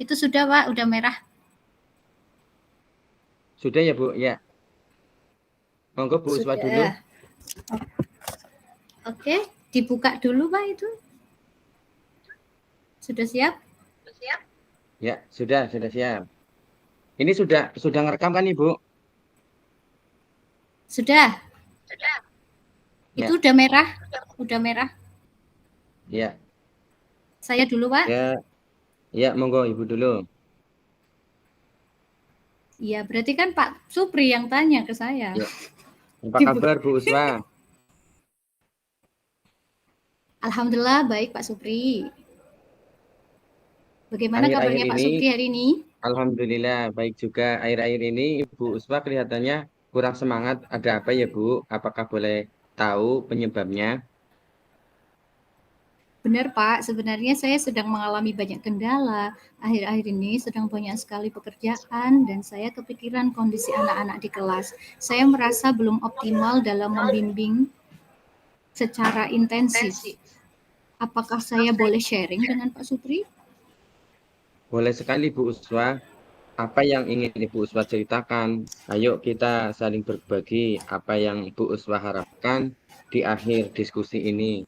Itu sudah Pak, udah merah. Sudah ya Bu? Ya. Monggo Bu Uswa dulu. Oke, dibuka dulu Pak itu. Sudah siap? Ya, sudah siap. Ini sudah ngerekam kan Ibu? Sudah. Ya. Itu udah merah. Udah merah. Ya. Saya dulu Pak. Ya, monggo Ibu dulu. Iya, berarti kan Pak Supri yang tanya ke saya. Ya. Apa kabar Bu Uswa? Alhamdulillah baik Pak Supri. Bagaimana kabarnya Pak Supri hari ini? Alhamdulillah baik juga. Akhir-akhir ini Ibu Uswa kelihatannya kurang semangat. Ada apa ya Bu? Apakah boleh tahu penyebabnya? Benar Pak, sebenarnya saya sedang mengalami banyak kendala. Akhir-akhir ini sedang banyak sekali pekerjaan dan saya kepikiran kondisi anak-anak di kelas. Saya merasa belum optimal dalam membimbing secara intensif. Apakah saya boleh sharing dengan Pak Supri? Boleh sekali Bu Uswa. Apa yang ingin Ibu Uswa ceritakan? Ayo kita saling berbagi apa yang Ibu Uswa harapkan di akhir diskusi ini.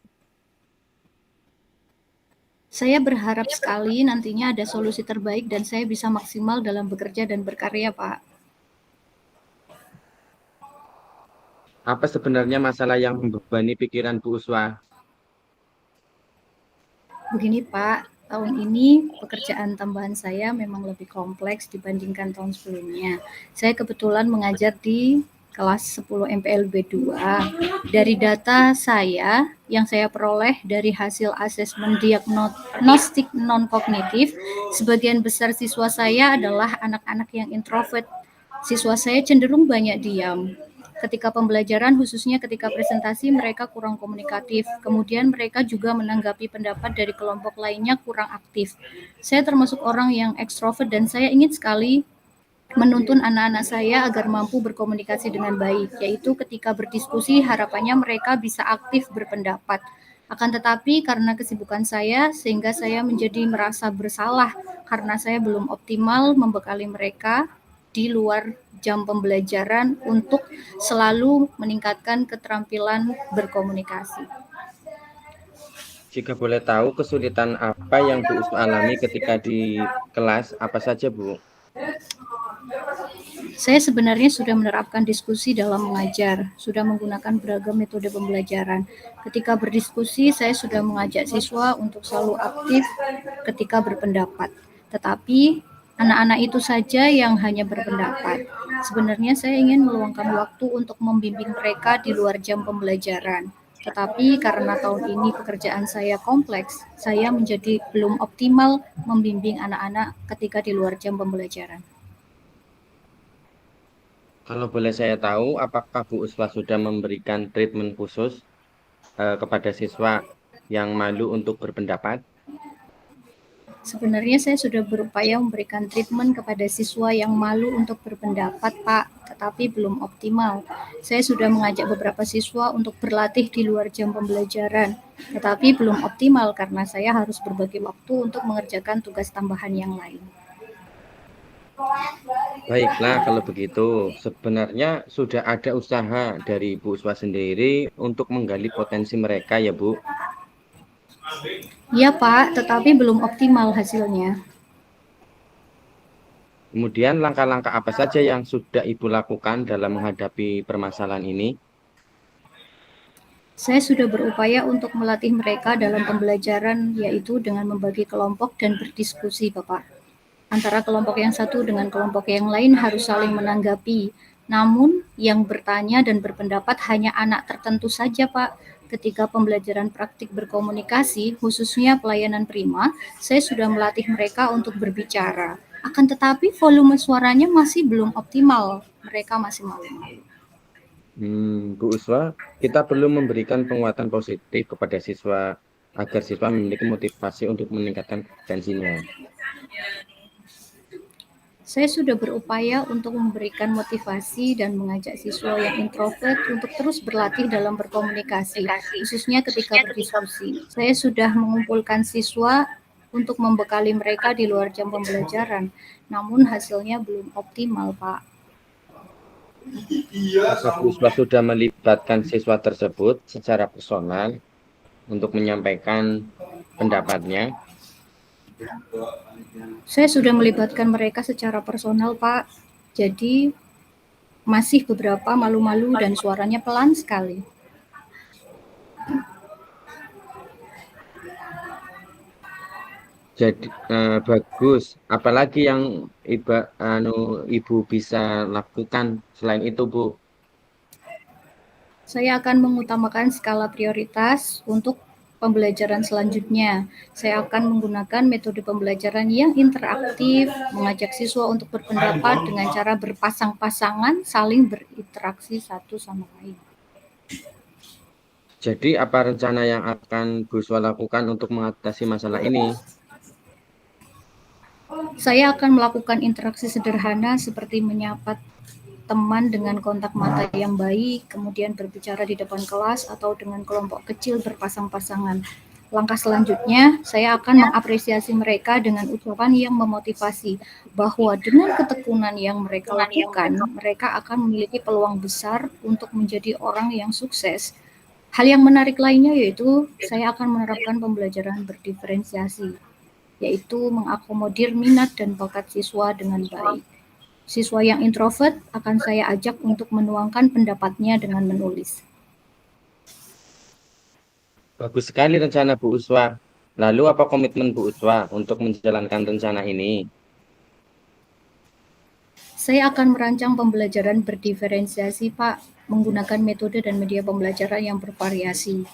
Saya berharap sekali nantinya ada solusi terbaik dan saya bisa maksimal dalam bekerja dan berkarya, Pak. Apa sebenarnya masalah yang membebani pikiran Bu Uswa? Begini, Pak, tahun ini pekerjaan tambahan saya memang lebih kompleks dibandingkan tahun sebelumnya. Saya kebetulan mengajar di kelas 10 MPLB 2. Dari data saya yang saya peroleh dari hasil asesmen diagnostik non-kognitif, sebagian besar siswa saya adalah anak-anak yang introvert. Siswa saya cenderung banyak diam. Ketika pembelajaran, khususnya ketika presentasi, mereka kurang komunikatif. Kemudian mereka juga menanggapi pendapat dari kelompok lainnya kurang aktif. Saya termasuk orang yang ekstrovert dan saya ingin sekali menuntun anak-anak saya agar mampu berkomunikasi dengan baik, yaitu ketika berdiskusi harapannya mereka bisa aktif berpendapat. Akan tetapi karena kesibukan saya, sehingga saya menjadi merasa bersalah karena saya belum optimal membekali mereka di luar jam pembelajaran untuk selalu meningkatkan keterampilan berkomunikasi. Jika boleh tahu kesulitan apa yang Bu Uswa alami ketika di kelas, apa saja Bu? Saya sebenarnya sudah menerapkan diskusi dalam mengajar, sudah menggunakan beragam metode pembelajaran. Ketika berdiskusi, saya sudah mengajak siswa untuk selalu aktif ketika berpendapat. Tetapi anak-anak itu saja yang hanya berpendapat. Sebenarnya saya ingin meluangkan waktu untuk membimbing mereka di luar jam pembelajaran. Tetapi karena tahun ini pekerjaan saya kompleks, saya menjadi belum optimal membimbing anak-anak ketika di luar jam pembelajaran. Kalau boleh saya tahu, apakah Bu Uswa sudah memberikan treatment khusus kepada siswa yang malu untuk berpendapat? Sebenarnya saya sudah berupaya memberikan treatment kepada siswa yang malu untuk berpendapat, Pak, tetapi belum optimal. Saya sudah mengajak beberapa siswa untuk berlatih di luar jam pembelajaran, tetapi belum optimal karena saya harus berbagi waktu untuk mengerjakan tugas tambahan yang lain. Baiklah, kalau begitu, sebenarnya sudah ada usaha dari Bu Uswa sendiri untuk menggali potensi mereka ya Bu. Iya, Pak, tetapi belum optimal hasilnya. Kemudian langkah-langkah apa saja yang sudah Ibu lakukan dalam menghadapi permasalahan ini? Saya sudah berupaya untuk melatih mereka dalam pembelajaran, yaitu dengan membagi kelompok dan berdiskusi, Bapak. Antara kelompok yang satu dengan kelompok yang lain harus saling menanggapi. Namun, yang bertanya dan berpendapat hanya anak tertentu saja, Pak. Ketika pembelajaran praktik berkomunikasi, khususnya pelayanan prima, saya sudah melatih mereka untuk berbicara. Akan tetapi volume suaranya masih belum optimal. Mereka masih malu-malu. Bu Uswa, kita perlu memberikan penguatan positif kepada siswa agar siswa memiliki motivasi untuk meningkatkan kompetensinya. Saya sudah berupaya untuk memberikan motivasi dan mengajak siswa yang introvert untuk terus berlatih dalam berkomunikasi, khususnya ketika berdiskusi. Saya sudah mengumpulkan siswa untuk membekali mereka di luar jam pembelajaran. Namun hasilnya belum optimal, Pak. Apakah Bu Uswa sudah melibatkan siswa tersebut secara personal untuk menyampaikan pendapatnya? Saya sudah melibatkan mereka secara personal, Pak. Jadi masih beberapa malu-malu dan suaranya pelan sekali. Jadi bagus. Apalagi yang Ibu bisa lakukan selain itu, Bu? Saya akan mengutamakan skala prioritas untuk pembelajaran selanjutnya. Saya akan menggunakan metode pembelajaran yang interaktif, mengajak siswa untuk berpendapat dengan cara berpasang-pasangan, saling berinteraksi satu sama lain. Jadi apa rencana yang akan Bu Uswa lakukan untuk mengatasi masalah ini? Saya akan melakukan interaksi sederhana seperti menyapa teman dengan kontak mata yang baik, kemudian berbicara di depan kelas atau dengan kelompok kecil berpasang-pasangan. Langkah selanjutnya, saya akan mengapresiasi mereka dengan ucapan yang memotivasi bahwa dengan ketekunan yang mereka lakukan, mereka akan memiliki peluang besar untuk menjadi orang yang sukses. Hal yang menarik lainnya yaitu saya akan menerapkan pembelajaran berdiferensiasi, yaitu mengakomodir minat dan bakat siswa dengan baik. Siswa yang introvert akan saya ajak untuk menuangkan pendapatnya dengan menulis. Bagus sekali rencana Bu Uswa. Lalu apa komitmen Bu Uswa untuk menjalankan rencana ini? Saya akan merancang pembelajaran berdiferensiasi, Pak, menggunakan metode dan media pembelajaran yang bervariasi.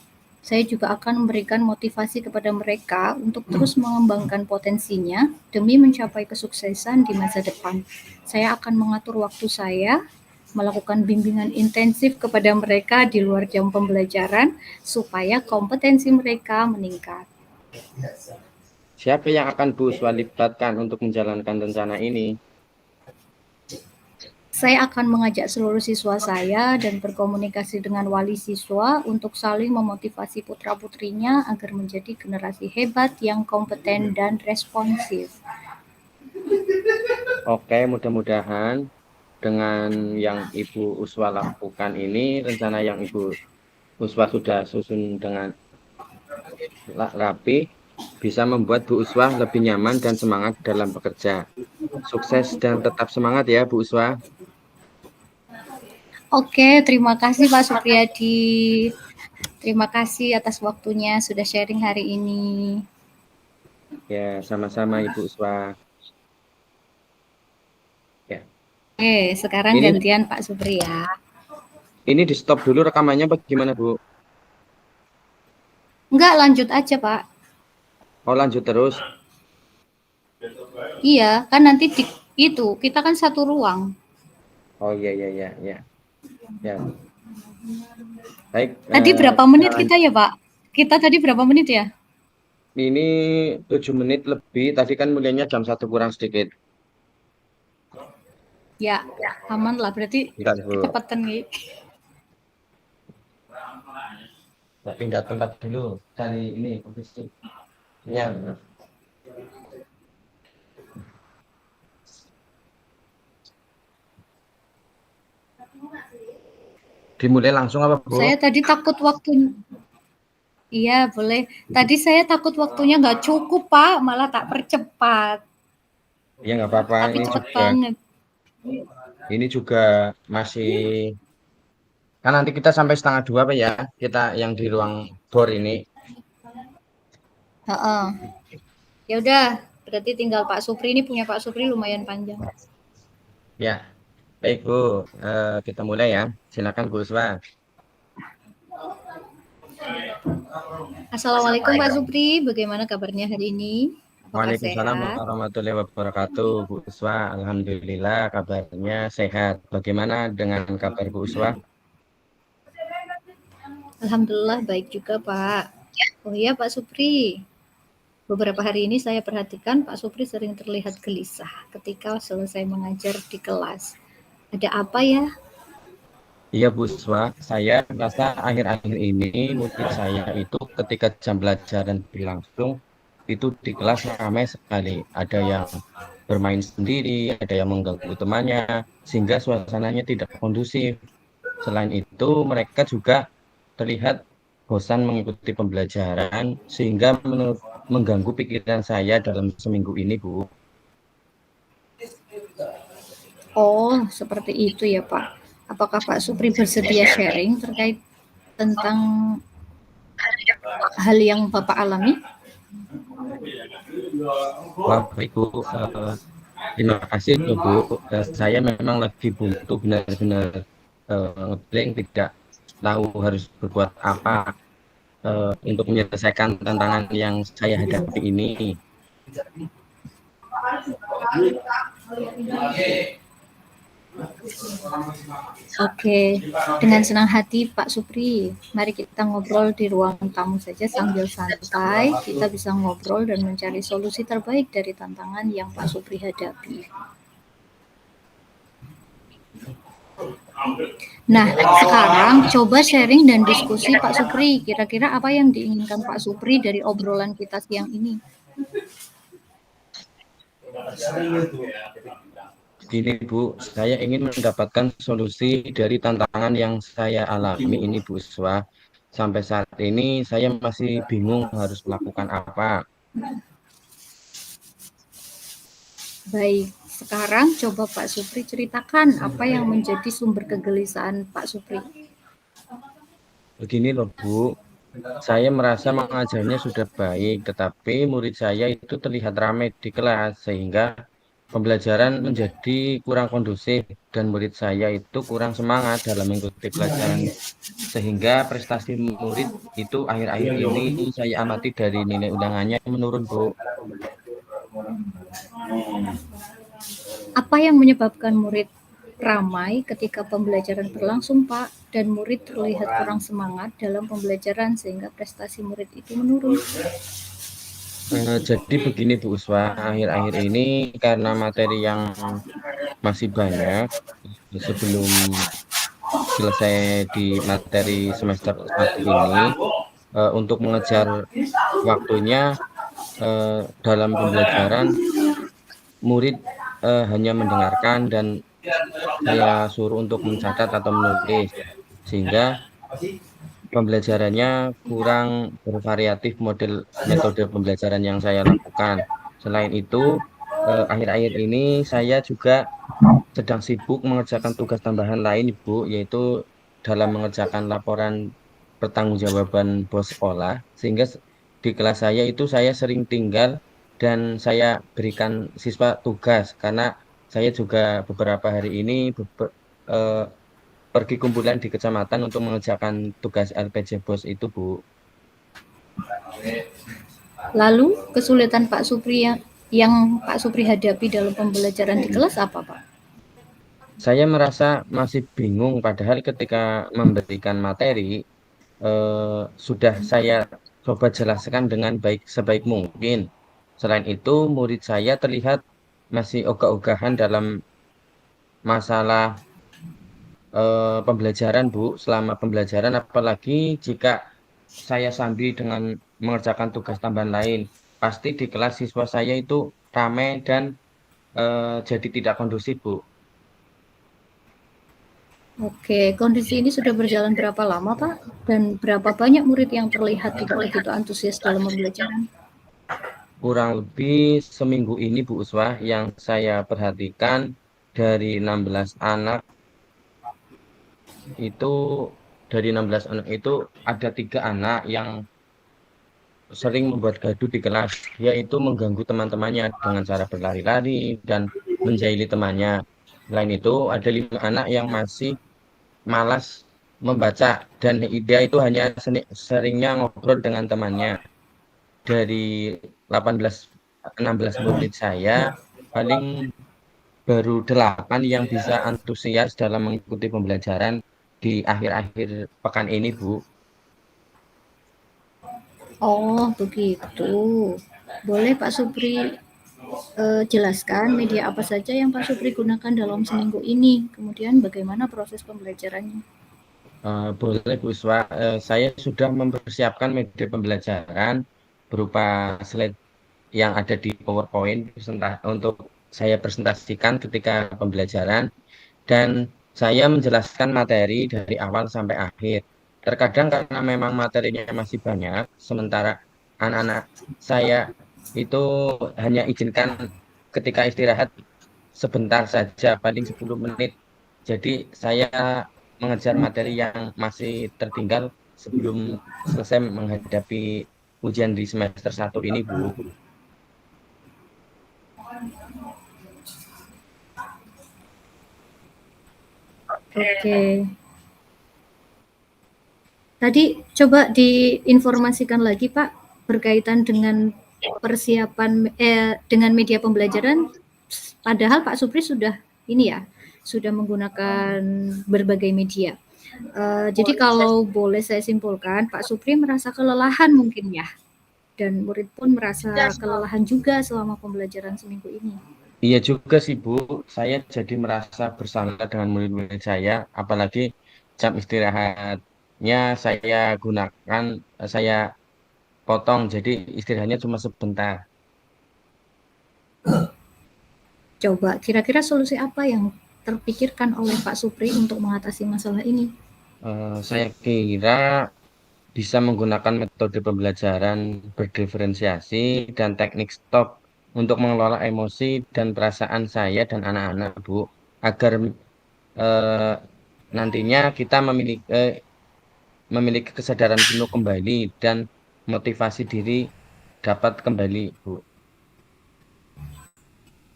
Saya juga akan memberikan motivasi kepada mereka untuk terus mengembangkan potensinya demi mencapai kesuksesan di masa depan. Saya akan mengatur waktu saya, melakukan bimbingan intensif kepada mereka di luar jam pembelajaran supaya kompetensi mereka meningkat. Siapa yang akan Bu Uswa libatkan untuk menjalankan rencana ini? Saya akan mengajak seluruh siswa saya dan berkomunikasi dengan wali siswa untuk saling memotivasi putra-putrinya agar menjadi generasi hebat yang kompeten dan responsif. Oke, mudah-mudahan dengan yang Ibu Uswa lakukan ini, rencana yang Ibu Uswa sudah susun dengan rapi, bisa membuat Bu Uswa lebih nyaman dan semangat dalam bekerja. Sukses dan tetap semangat ya, Bu Uswa. Oke, terima kasih Pak Supriyadi. Terima kasih atas waktunya sudah sharing hari ini. Ya, sama-sama Ibu Uswa. Ya. Oke, sekarang Ini gantian Pak Supri ya. ini di stop dulu rekamannya bagaimana, Bu? Enggak, lanjut aja Pak. Oh, lanjut terus. Iya, kan nanti itu kita kan satu ruang. Oh iya iya iya ya. Ya. Baik. Tadi berapa menit kita ya Pak? Kita tadi berapa menit ya? Ini 7 menit lebih. Tadi kan mulainya jam 1 kurang sedikit. Ya, aman lah. Berarti Enggak, Bu. kecepatan nih. Pindah tempat dulu. Cari ini posisi. Ya. Dimulai langsung apa, Bu? Saya tadi takut waktu. Iya, boleh. Tadi saya takut waktunya nggak cukup, Pak. Malah tak percepat. Ya nggak apa-apa. Tapi cepet banget. Ini juga masih. Kan nanti kita sampai 1:30 Pak ya. Kita yang di ruang bor ini. Heeh. Ya udah, berarti tinggal Pak Supri. Ini punya Pak Supri lumayan panjang. Ya, baik Bu. Kita mulai ya. Silakan Bu Uswa. Assalamualaikum Pak Supri, bagaimana kabarnya hari ini? Waalaikumsalam warahmatullahi wabarakatuh, Bu Uswa. Alhamdulillah kabarnya sehat. Bagaimana dengan kabar Bu Uswa? Alhamdulillah baik juga Pak. Oh iya Pak Supri, beberapa hari ini saya perhatikan Pak Supri sering terlihat gelisah ketika selesai mengajar di kelas. Ada apa ya? Iya Bu Uswa, saya rasa akhir-akhir ini murid saya itu ketika jam pelajaran berlangsung itu di kelas ramai sekali. Ada yang bermain sendiri, ada yang mengganggu temannya, sehingga suasananya tidak kondusif. Selain itu, mereka juga terlihat bosan mengikuti pembelajaran, sehingga mengganggu pikiran saya dalam seminggu ini, Bu. Oh, seperti itu ya Pak. Apakah Pak Supri bersedia sharing terkait tentang hal yang Bapak alami? Wah, baik, Bu. Terima kasih loh, Bu. Saya memang lagi buntu benar-benar ngeblank, tidak tahu harus berbuat apa untuk menyelesaikan tantangan yang saya hadapi ini. Oke, dengan senang hati Pak Supri. Mari kita ngobrol di ruang tamu saja sambil santai. Kita bisa ngobrol dan mencari solusi terbaik dari tantangan yang Pak Supri hadapi. Nah, sekarang coba sharing dan diskusi Pak Supri. Kira-kira apa yang diinginkan Pak Supri dari obrolan kita siang ini? Gini, Bu, saya ingin mendapatkan solusi dari tantangan yang saya alami ini, Bu Swa. Sampai saat ini saya masih bingung harus melakukan apa. Baik, sekarang coba Pak Supri ceritakan apa yang menjadi sumber kegelisahan Pak Supri. Begini loh, Bu, saya merasa mengajarnya sudah baik, tetapi murid saya itu terlihat ramai di kelas, sehingga pembelajaran menjadi kurang kondusif dan murid saya itu kurang semangat dalam mengikuti pelajaran. Sehingga prestasi murid itu akhir-akhir ini saya amati dari nilai undangannya menurun, Bu. Apa yang menyebabkan murid ramai ketika pembelajaran berlangsung, Pak, dan murid terlihat kurang semangat dalam pembelajaran sehingga prestasi murid itu menurun? Jadi begini Bu Uswa, akhir-akhir ini karena materi yang masih banyak sebelum selesai di materi semester 1 ini, untuk mengejar waktunya dalam pembelajaran, murid hanya mendengarkan dan saya suruh untuk mencatat atau menulis, sehingga pembelajarannya kurang bervariatif model metode pembelajaran yang saya lakukan. Selain itu, akhir-akhir ini saya juga sedang sibuk mengerjakan tugas tambahan lain, Ibu, yaitu dalam mengerjakan laporan pertanggungjawaban bos sekolah, sehingga di kelas saya itu saya sering tinggal dan saya berikan siswa tugas karena saya juga beberapa hari ini eh, pergi kumpulan di kecamatan untuk mengerjakan tugas LPJ bos itu, Bu. Lalu, kesulitan Pak Supri yang Pak Supri hadapi dalam pembelajaran di kelas apa, Pak? Saya merasa masih bingung, padahal ketika memberikan materi sudah saya coba jelaskan dengan baik sebaik mungkin. Selain itu, murid saya terlihat masih ogah-ogahan dalam masalah pembelajaran, Bu. Selama pembelajaran, apalagi jika saya sambil dengan mengerjakan tugas tambahan lain, pasti di kelas siswa saya itu ramai dan jadi tidak kondusif, Bu. Oke, kondisi ini sudah berjalan berapa lama, Pak? Dan berapa banyak murid yang terlihat tidak begitu antusias dalam pembelajaran? Kurang lebih seminggu ini, Bu Uswah, yang saya perhatikan dari 16 anak itu dari 16 anak itu ada 3 anak yang sering membuat gaduh di kelas, yaitu mengganggu teman-temannya dengan cara berlari-lari dan menjahili temannya. Selain itu, ada 5 anak yang masih malas membaca dan dia itu hanya seringnya ngobrol dengan temannya. Dari 18 16 murid saya, paling baru 8 yang bisa antusias dalam mengikuti pembelajaran di akhir-akhir pekan ini, Bu. Oh, begitu. Boleh Pak Supri jelaskan media apa saja yang Pak Supri gunakan dalam seminggu ini? Kemudian bagaimana proses pembelajarannya? Boleh Bu Swa, saya sudah mempersiapkan media pembelajaran berupa slide yang ada di PowerPoint untuk saya presentasikan ketika pembelajaran dan saya menjelaskan materi dari awal sampai akhir. Terkadang karena memang materinya masih banyak, sementara anak-anak saya itu hanya izinkan ketika istirahat sebentar saja, paling 10 menit. Jadi saya mengejar materi yang masih tertinggal sebelum selesai menghadapi ujian di semester 1 ini, Bu. Oke. Tadi coba diinformasikan lagi Pak berkaitan dengan persiapan dengan media pembelajaran. Padahal Pak Supri sudah ini ya, sudah menggunakan berbagai media. Jadi kalau boleh saya simpulkan, Pak Supri merasa kelelahan mungkin ya, dan murid pun merasa kelelahan juga selama pembelajaran seminggu ini. Iya juga sih, Bu. Saya jadi merasa bersalah dengan murid-murid saya, apalagi jam istirahatnya saya potong, jadi istirahatnya cuma sebentar. Coba kira-kira solusi apa yang terpikirkan oleh Pak Supri untuk mengatasi masalah ini? Saya kira bisa menggunakan metode pembelajaran berdiferensiasi dan teknik stop untuk mengelola emosi dan perasaan saya dan anak-anak, Bu, agar eh, nantinya kita memiliki kesadaran penuh kembali dan motivasi diri dapat kembali, Bu.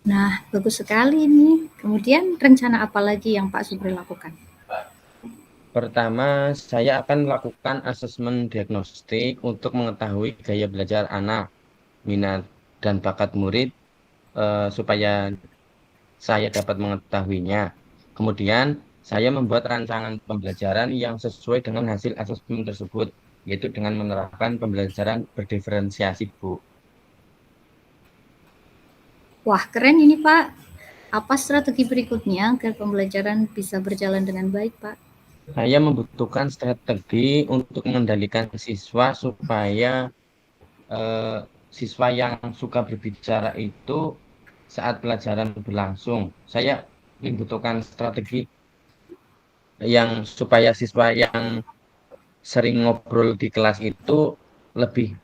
Nah, bagus sekali nih. Kemudian rencana apa lagi yang Pak Supri lakukan? Pertama, saya akan melakukan asesmen diagnostik untuk mengetahui gaya belajar anak, minat dan bakat murid supaya saya dapat mengetahuinya. Kemudian, saya membuat rancangan pembelajaran yang sesuai dengan hasil asesmen tersebut, yaitu dengan menerapkan pembelajaran berdiferensiasi, Bu. Wah, keren ini Pak. Apa strategi berikutnya agar pembelajaran bisa berjalan dengan baik, Pak? Saya membutuhkan strategi untuk mengendalikan siswa supaya eh, siswa yang suka berbicara itu saat pelajaran berlangsung. Saya membutuhkan strategi yang supaya siswa yang sering ngobrol di kelas itu lebih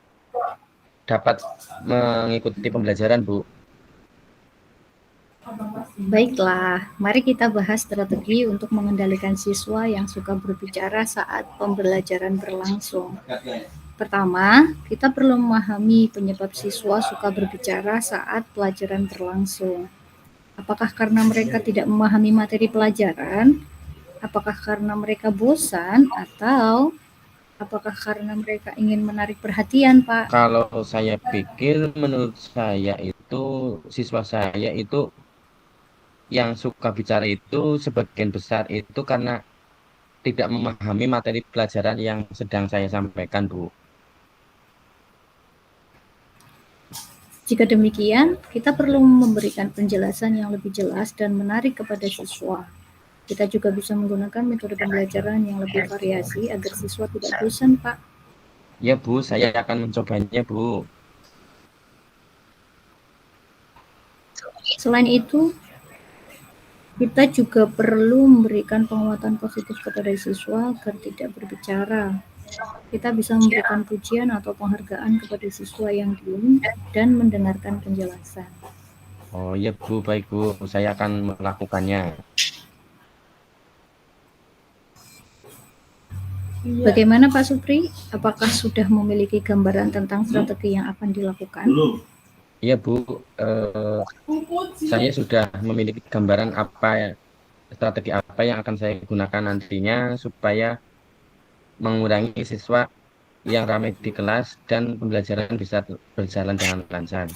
dapat mengikuti pembelajaran, Bu. Baiklah, mari kita bahas strategi untuk mengendalikan siswa yang suka berbicara saat pembelajaran berlangsung. Pertama, kita perlu memahami penyebab siswa suka berbicara saat pelajaran berlangsung. Apakah karena mereka tidak memahami materi pelajaran? Apakah karena mereka bosan? Atau apakah karena mereka ingin menarik perhatian, Pak? Kalau saya pikir, menurut saya itu siswa saya itu yang suka bicara itu sebagian besar itu karena tidak memahami materi pelajaran yang sedang saya sampaikan, Bu. Jika demikian, kita perlu memberikan penjelasan yang lebih jelas dan menarik kepada siswa. Kita juga bisa menggunakan metode pembelajaran yang lebih variasi agar siswa tidak bosan, Pak. Ya, Bu, saya akan mencobanya, Bu. Selain itu, kita juga perlu memberikan penguatan positif kepada siswa agar tidak berbicara. Kita bisa memberikan pujian atau penghargaan kepada siswa yang diam dan mendengarkan penjelasan. Oh, ya, Bu, baik, Bu. Saya akan melakukannya. Bagaimana Pak Supri? Apakah sudah memiliki gambaran tentang strategi yang akan dilakukan? Iya, Bu. Saya sudah memiliki gambaran strategi apa yang akan saya gunakan nantinya supaya mengurangi siswa yang ramai di kelas dan pembelajaran bisa berjalan dengan lancar.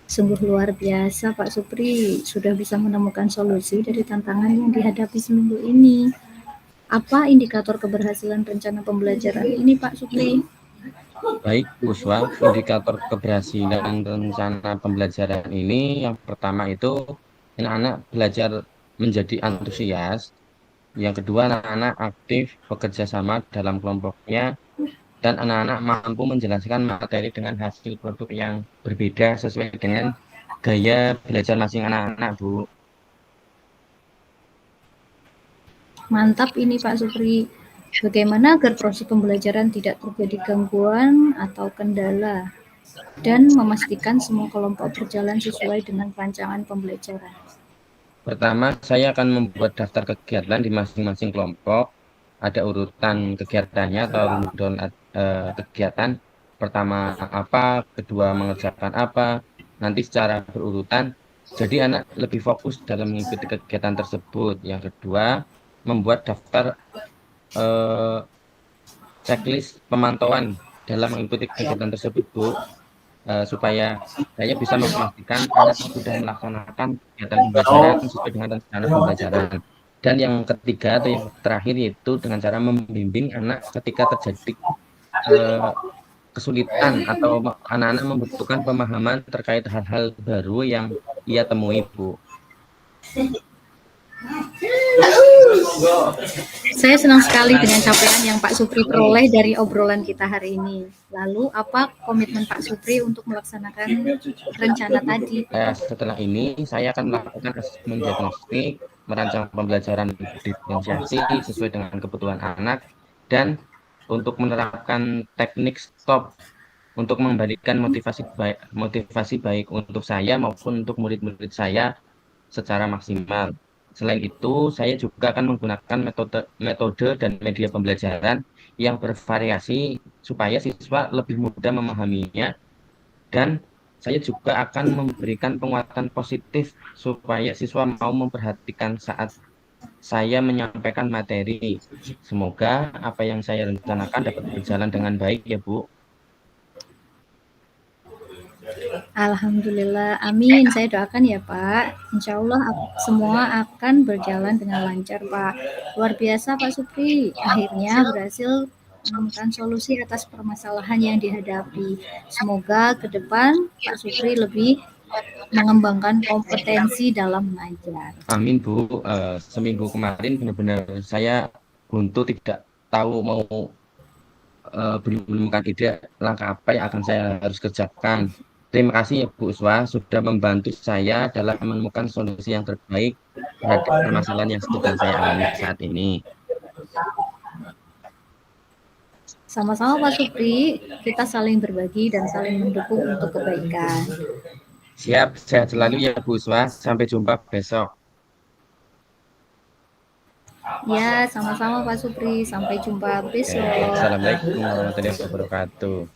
Sungguh luar biasa Pak Supri, sudah bisa menemukan solusi dari tantangan yang dihadapi seminggu ini. Apa indikator keberhasilan rencana pembelajaran ini Pak Supri? Baik, Puswa, indikator keberhasilan rencana pembelajaran ini yang pertama itu anak-anak belajar menjadi antusias. Yang kedua, anak-anak aktif bekerja sama dalam kelompoknya. dan anak-anak mampu menjelaskan materi dengan hasil produk yang berbeda sesuai dengan gaya belajar masing anak-anak, Bu. Mantap ini Pak Supri. Bagaimana agar proses pembelajaran tidak terjadi gangguan atau kendala dan memastikan semua kelompok berjalan sesuai dengan rancangan pembelajaran? Pertama, saya akan membuat daftar kegiatan di masing-masing kelompok. Ada urutan kegiatannya atau rundown kegiatan. Pertama apa, kedua mengerjakan apa, nanti secara berurutan. Jadi anak lebih fokus dalam mengikuti kegiatan tersebut. Yang kedua, membuat daftar eh, checklist pemantauan dalam mengikuti kegiatan tersebut, Bu, supaya saya bisa memastikan anak sudah melaksanakan kegiatan pembelajaran sesuai dengan rencana pembelajaran. Dan yang ketiga atau yang terakhir yaitu dengan cara membimbing anak ketika terjadi eh, kesulitan atau anak-anak membutuhkan pemahaman terkait hal-hal baru yang ia temui, Bu. Saya senang sekali dengan capaian yang Pak Supri peroleh dari obrolan kita hari ini. Lalu, apa komitmen Pak Supri untuk melaksanakan rencana tadi? Setelah ini, saya akan melakukan asesmen diagnostik, merancang pembelajaran diferensiasi sesuai dengan kebutuhan anak, dan untuk menerapkan teknik stop untuk memberikan motivasi baik untuk saya maupun untuk murid-murid saya secara maksimal. Selain itu, saya juga akan menggunakan metode dan media pembelajaran yang bervariasi supaya siswa lebih mudah memahaminya, dan saya juga akan memberikan penguatan positif supaya siswa mau memperhatikan saat saya menyampaikan materi. Semoga apa yang saya rencanakan dapat berjalan dengan baik ya, Bu. Alhamdulillah, amin. Saya doakan ya Pak. Insya Allah semua akan berjalan dengan lancar Pak. Luar biasa Pak Supri. Akhirnya berhasil menemukan solusi atas permasalahan yang dihadapi. Semoga ke depan Pak Supri lebih mengembangkan kompetensi dalam mengajar. Amin, Bu. Seminggu kemarin benar-benar saya buntu tidak tahu mau belum menemukan ide langkah apa yang akan saya harus kerjakan. Terima kasih ya Bu Uswa sudah membantu saya dalam menemukan solusi yang terbaik terhadap permasalahan yang sedang saya alami saat ini. Sama-sama Pak Supri, kita saling berbagi dan saling mendukung untuk kebaikan. Siap, sehat selalu ya Bu Uswa. Sampai jumpa besok. Ya, sama-sama Pak Supri. Sampai jumpa besok. Assalamualaikum warahmatullahi wabarakatuh.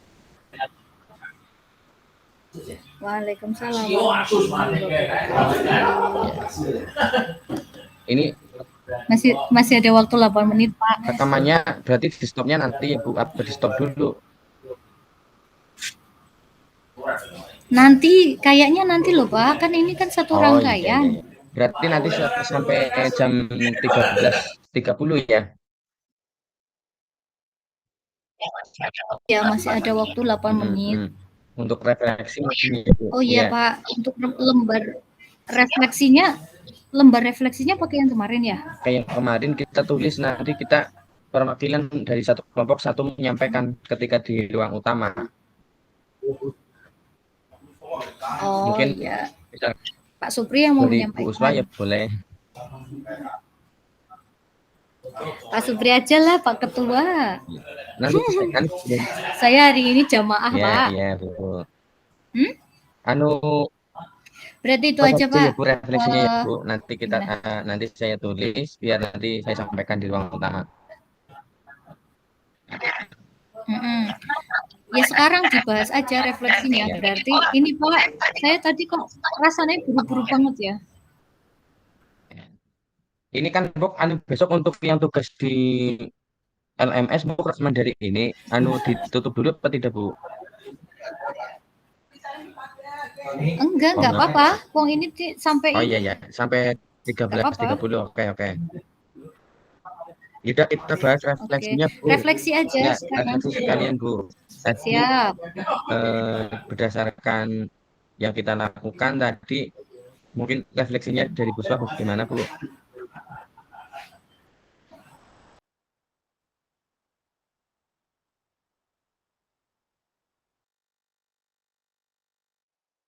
Waalaikumsalam warahmatullahi wabarakatuh. Ini masih ada waktu 8 menit, Pak. rekamannya berarti di stopnya nanti ya Bu, atau di stop dulu. Nanti kayaknya nanti loh Pak, kan ini kan satu rangkaian. Iya. Berarti nanti sampai jam 13.30 ya. Ya, masih ada waktu 8 menit. Untuk refleksi mungkin ya, Bu. Oh iya, Pak, untuk lembar refleksinya pakai yang kemarin ya? Kayak yang kemarin kita tulis, nanti kita perwakilan dari satu kelompok satu menyampaikan ketika di ruang utama. Oh mungkin iya, Pak Supri yang mau menyampaikan. Bu Uswa ya boleh. Pak Supri aja lah, Pak Ketua. Nanti kan saya hari ini jamaah, ya, Pak. Iya, Bu. Anu berarti itu aja, Pak. Ya, Bu, refleksinya ya, Bu. Nanti kita nanti saya tulis biar nanti saya sampaikan di ruang utama. Ya sekarang dibahas aja refleksinya. Berarti ini Pak, saya tadi kok rasanya buru-buru banget ya. Ini kan Bu, besok untuk yang tugas di LMS Bu, rekaman dari ini ditutup dulu apa tidak, Bu? Enggak apa-apa. Wong ini sampai iya, sampai 13.30. Oke. Kita bahas refleksinya, Bu. Refleksi aja ya, sekarang. Refleksi sekalian, Bu. Siap. Berdasarkan yang kita lakukan tadi, mungkin refleksinya dari Bu Uswa bagaimana, Bu?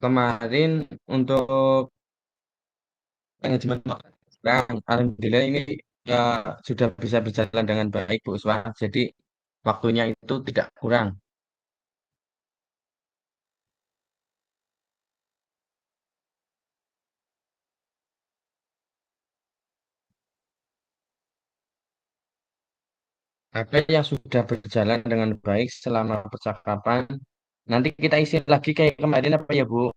kemarin untuk manajemen waktu, alhamdulillah ini sudah bisa berjalan dengan baik Bu Uswa. Jadi waktunya itu tidak kurang. Apa yang sudah berjalan dengan baik selama percakapan, nanti kita isi lagi kayak kemarin apa ya Bu?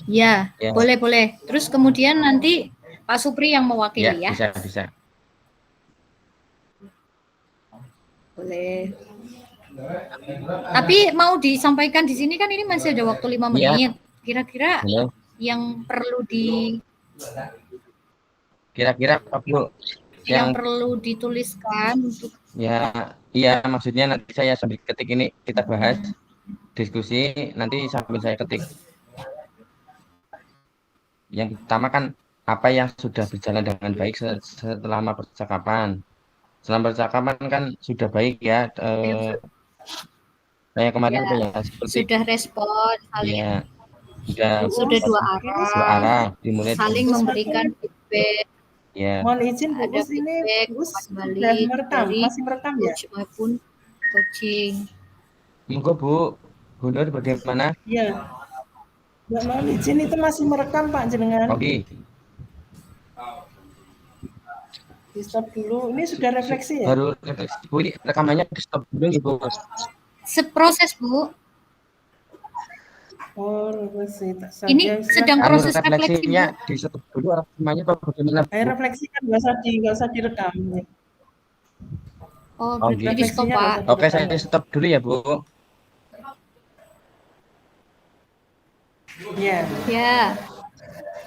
Ya, Ya, boleh. Terus kemudian nanti Pak Supri yang ya mewakili ya. bisa. Boleh. Tapi mau disampaikan di sini kan ini masih ada waktu 5 Iya, menit. Kira-kira boleh. yang perlu di Kira-kira apa Bu? Yang yang perlu dituliskan untuk ya, iya maksudnya nanti saya sambil ketik ini kita bahas diskusi nanti sambil saya ketik. Yang pertama kan apa yang sudah berjalan dengan baik selama percakapan. Selama percakapan kan sudah baik ya. Kayak kemarin ya apa ya seperti sudah respon saling ya sudah sudah dua Ini dua arah arah dimulai dari saling memberikan feedback ya mohon izin Bu ada Us, ini feedback Bu Us umpan sudah balik merekam, dari masih merekam ya? coach maupun coaching. monggo Bu. Bu Nur bagaimana? Iya. Mbak mohon izin itu masih merekam Pak jenengan. Oke. Di stop dulu. Ini sudah refleksi ya? Baru refleksi Bu, ini rekamannya di stop dulu nih Bu. Seproses Bu, Oh, refleksi. ini sedang Anu proses refleksi Bu. refleksinya di stop dulu rekamannya apa bagaimana Bu? Saya refleksikan nggak usah direkam. Oh, Oh, berarti gitu. di stop Pak. Oke, saya stop dulu ya Bu. Ya. Ya,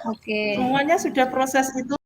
oke. Semuanya sudah proses itu.